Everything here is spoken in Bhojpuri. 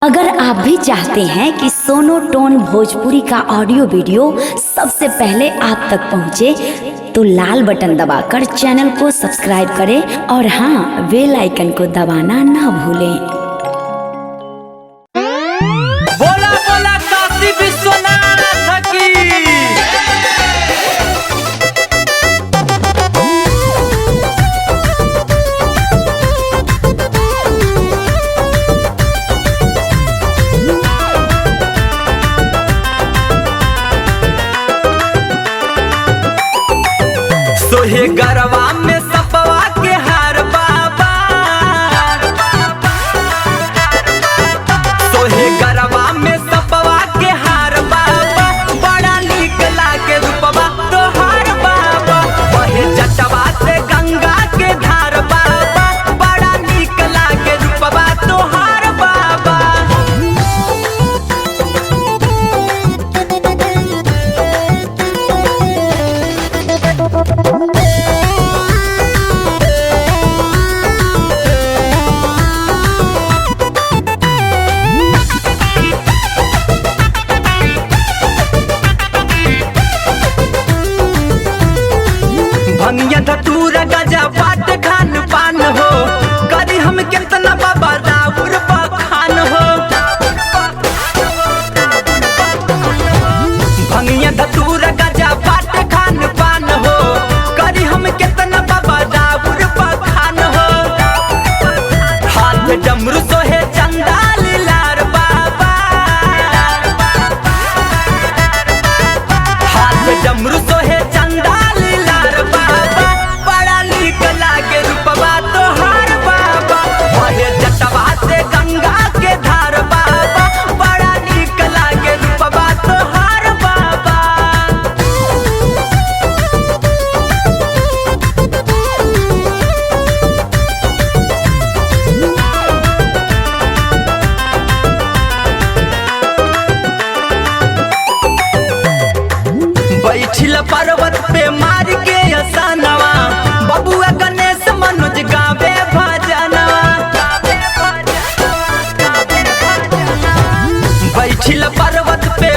अगर आप भी चाहते हैं कि सोनो टोन भोजपुरी का ऑडियो वीडियो सबसे पहले आप तक पहुंचे, तो लाल बटन दबाकर चैनल को सब्सक्राइब करें और हाँ, बेल आइकन को दबाना ना भूलें। बोला बोला काशी विश्वनाथ की। सोहे गरवा में सपवा के हार बाबा, सोहे गरवा में सपवा के हार बाबा, बड़ा नीक लागे रूपवा तोहार बाबा। बहे जटवा से गंगा के धार बाबा, बड़ा नीक लागे रूपवा तोहार बाबा। भंगिया धतूर गजा बाट खान पान हो, करी हम कितना बाबा राउर बखान हो। भंगिया धतूर गजा बाट खान पान हो, करी हम कितना बाबा राउर बखान हो। हाथ डमरू सोहे चंदाल लार बाबा, हाथ डमरू सोहे चंदाल लार बाबा, बड़ा नीक लागे रूपवा तोहार बाबा। बहे जटवा से गंगा के धार बाबा, बड़ा नीक लागे रूपवा तोहार बाबा। बैठिल पर्वत पे मार के असानवा, बबुआ गणेश मनोज गावे भजनवा। बैठिल पर्वत पे